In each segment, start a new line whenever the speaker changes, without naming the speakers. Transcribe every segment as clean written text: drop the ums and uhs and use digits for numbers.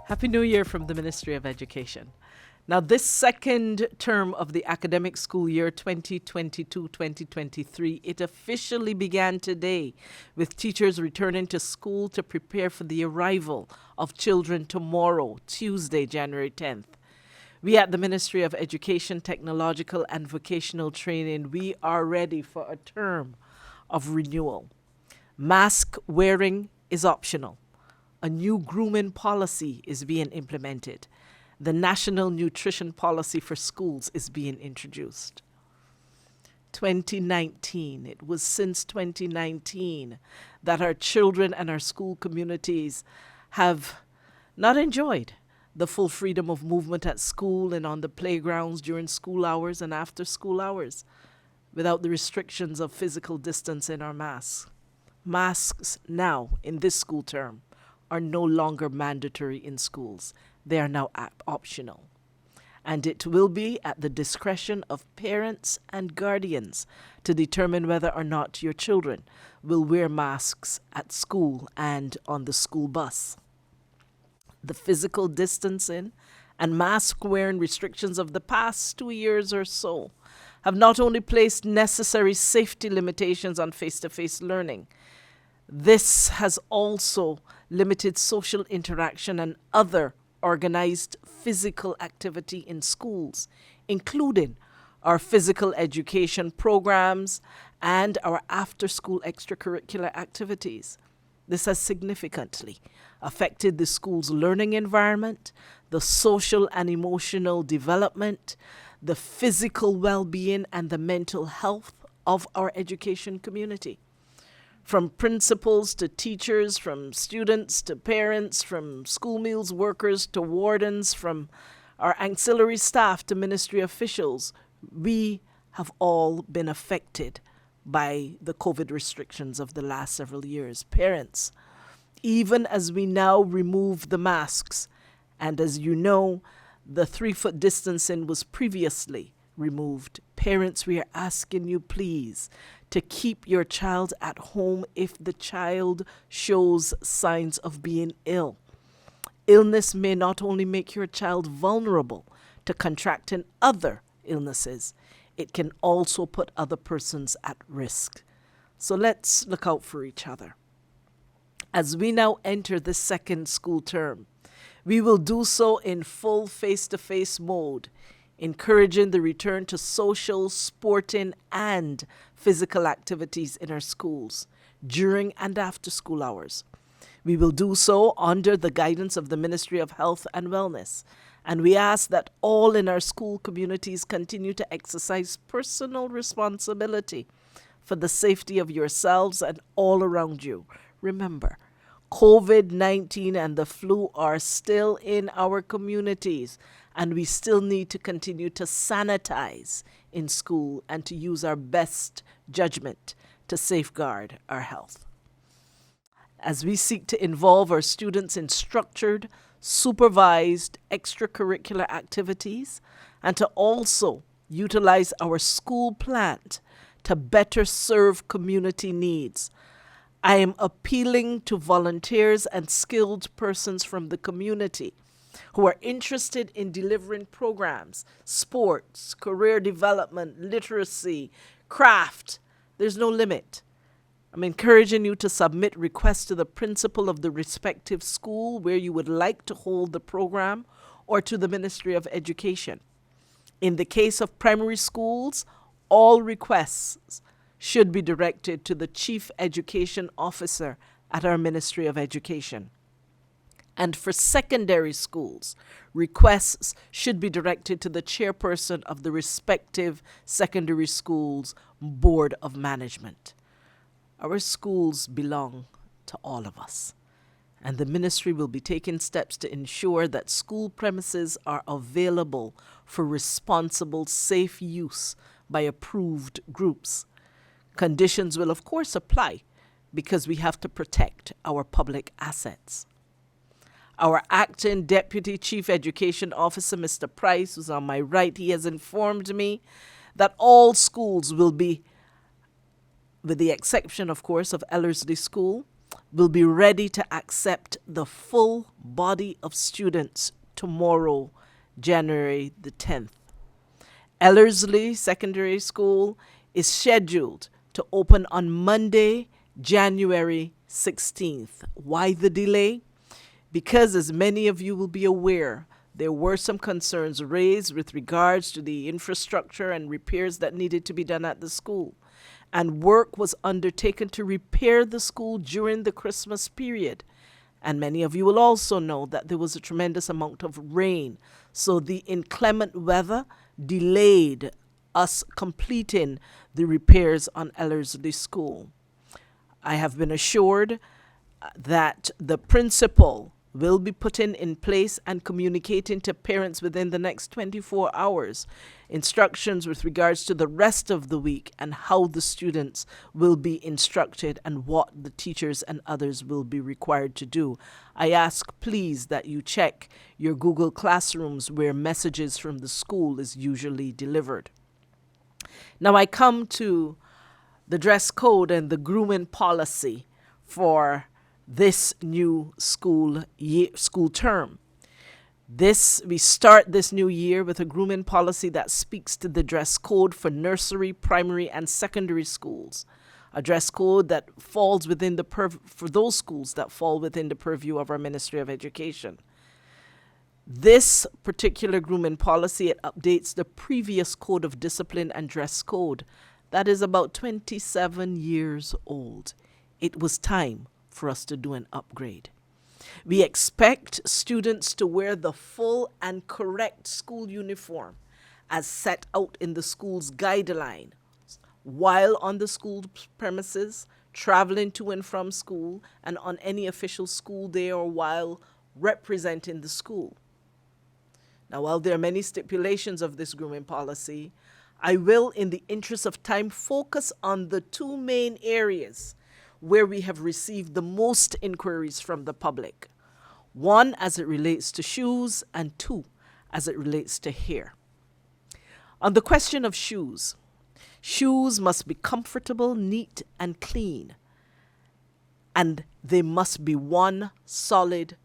Happy New Year from the Ministry of Education. Now, this second term of the academic school year 2022-2023, it officially began today with teachers returning to school to prepare for the arrival of children tomorrow, Tuesday, January 10th. We at the Ministry of Education, Technological and Vocational Training, we are ready for a term of renewal. Mask wearing is optional. A new grooming policy is being implemented. The National Nutrition Policy for Schools is being introduced. 2019, it was since 2019 that our children and our school communities have not enjoyed the full freedom of movement at school and on the playgrounds during school hours and after school hours without the restrictions of physical distancing or masks. Masks now, in this school term, are no longer mandatory in schools. They are now optional. And it will be at the discretion of parents and guardians to determine whether or not your children will wear masks at school and on the school bus. The physical distancing and mask wearing restrictions of the past 2 years or so have not only placed necessary safety limitations on face-to-face learning, this has also limited social interaction and other organized physical activity in schools, including our physical education programs and our after-school extracurricular activities. This has significantly affected the school's learning environment, the social and emotional development, the physical well-being, and the mental health of our education community. From principals to teachers, from students to parents, from school meals workers to wardens, from our ancillary staff to ministry officials, we have all been affected by the COVID restrictions of the last several years. Parents, even as we now remove the masks, and as you know, the 3-foot distancing was previously removed. Parents, we are asking you, please, to keep your child at home if the child shows signs of being ill. Illness may not only make your child vulnerable to contracting other illnesses, it can also put other persons at risk. So let's look out for each other. As we now enter the second school term, we will do so in full face-to-face mode, encouraging the return to social, sporting, and physical activities in our schools during and after school hours. We will do so under the guidance of the Ministry of Health and Wellness, and we ask that all in our school communities continue to exercise personal responsibility for the safety of yourselves and all around you. Remember, COVID-19 and the flu are still in our communities, and we still need to continue to sanitize in school and to use our best judgment to safeguard our health. As we seek to involve our students in structured, supervised extracurricular activities and to also utilize our school plant to better serve community needs, I am appealing to volunteers and skilled persons from the community who are interested in delivering programs, sports, career development, literacy, craft. There's no limit. I'm encouraging you to submit requests to the principal of the respective school where you would like to hold the program or to the Ministry of Education. In the case of primary schools, all requests should be directed to the Chief Education Officer at our Ministry of Education. And for secondary schools, requests should be directed to the chairperson of the respective secondary schools' Board of Management. Our schools belong to all of us, and the ministry will be taking steps to ensure that school premises are available for responsible, safe use by approved groups. Conditions will, of course, apply because we have to protect our public assets. Our acting Deputy Chief Education Officer, Mr. Price, who's on my right, he has informed me that all schools will be, with the exception, of course, of Ellerslie School, will be ready to accept the full body of students tomorrow, January the 10th. Ellerslie Secondary School is scheduled to open on Monday, January 16th. Why the delay? Because, as many of you will be aware, there were some concerns raised with regards to the infrastructure and repairs that needed to be done at the school. And work was undertaken to repair the school during the Christmas period. And many of you will also know that there was a tremendous amount of rain. So the inclement weather delayed us completing the repairs on Ellerslie School. I have been assured that the principal will be putting in place and communicating to parents within the next 24 hours instructions with regards to the rest of the week and how the students will be instructed and what the teachers and others will be required to do. I ask, please, that you check your Google Classrooms where messages from the school is usually delivered. Now I come to the dress code and the grooming policy for this new school term. We start this new year with a grooming policy that speaks to the dress code for nursery, primary, and secondary schools. A dress code that falls within for those schools that fall within the purview of our Ministry of Education. This particular grooming policy, it updates the previous Code of Discipline and Dress Code that is about 27 years old. It was time for us to do an upgrade. We expect students to wear the full and correct school uniform as set out in the school's guideline while on the school premises, traveling to and from school, and on any official school day or while representing the school. Now, while there are many stipulations of this grooming policy, I will, in the interest of time, focus on the two main areas where we have received the most inquiries from the public. One, as it relates to shoes, and two, as it relates to hair. On the question of shoes, shoes must be comfortable, neat, and clean, and they must be one solid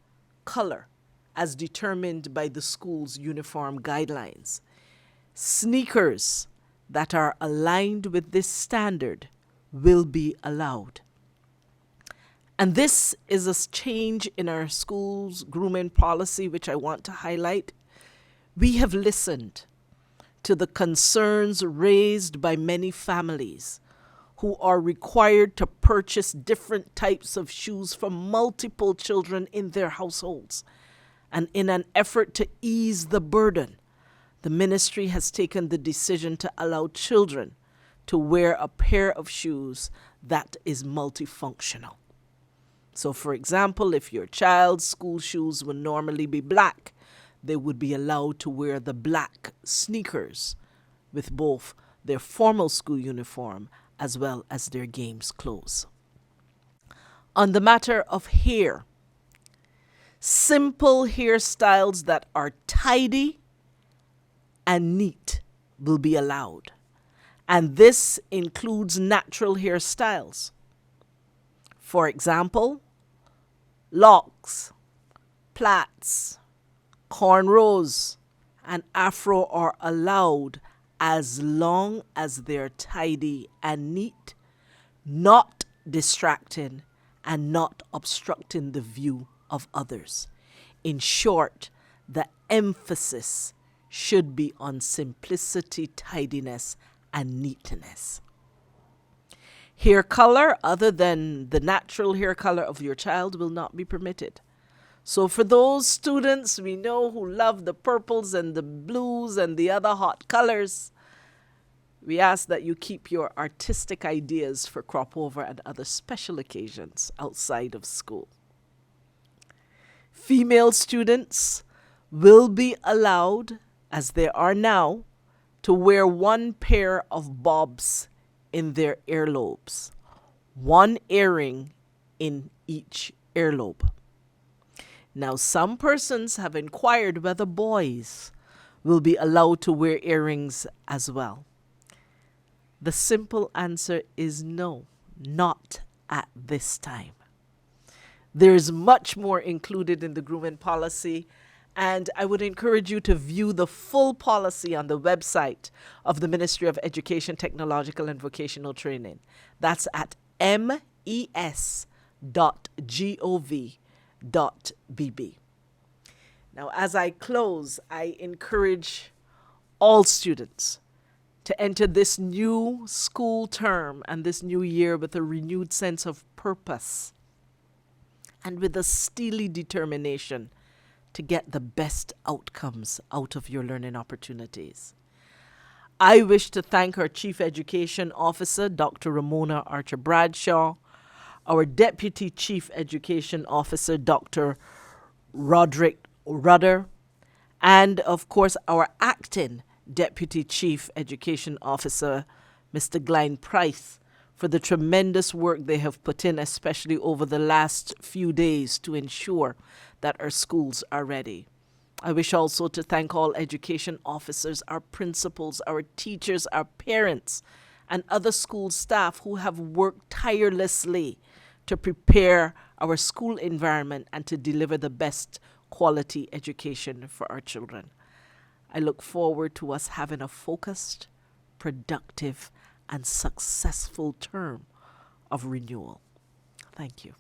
color as determined by the school's uniform guidelines. Sneakers that are aligned with this standard will be allowed. And this is a change in our school's grooming policy, which I want to highlight. We have listened to the concerns raised by many families who are required to purchase different types of shoes for multiple children in their households. And in an effort to ease the burden, the ministry has taken the decision to allow children to wear a pair of shoes that is multifunctional. So, for example, if your child's school shoes would normally be black, they would be allowed to wear the black sneakers with both their formal school uniform as well as their games clothes. On the matter of hair, simple hairstyles that are tidy and neat will be allowed. And this includes natural hairstyles. For example, locks, plaits, cornrows, and afro are allowed as long as they're tidy and neat, not distracting, and not obstructing the view of others. In short, the emphasis should be on simplicity, tidiness, and neatness. Hair color other than the natural hair color of your child will not be permitted. So for those students we know who love the purples and the blues and the other hot colors, we ask that you keep your artistic ideas for crop over and other special occasions outside of school. Female students will be allowed, as they are now, to wear one pair of bobs in their earlobes, one earring in each earlobe. Now, some persons have inquired whether boys will be allowed to wear earrings as well. The simple answer is no, not at this time. There's much more included in the grooming policy, and I would encourage you to view the full policy on the website of the Ministry of Education, Technological and Vocational Training. That's at mes.gov.bb. Now, as I close, I encourage all students to enter this new school term and this new year with a renewed sense of purpose and with a steely determination to get the best outcomes out of your learning opportunities. I wish to thank our Chief Education Officer, Dr. Ramona Archer Bradshaw, our Deputy Chief Education Officer, Dr. Roderick Rudder, and of course our Acting Deputy Chief Education Officer, Mr. Glenn Price, for the tremendous work they have put in, especially over the last few days, to ensure that our schools are ready. I wish also to thank all education officers, our principals, our teachers, our parents, and other school staff who have worked tirelessly to prepare our school environment and to deliver the best quality education for our children. I look forward to us having a focused, productive, and successful term of renewal. Thank you.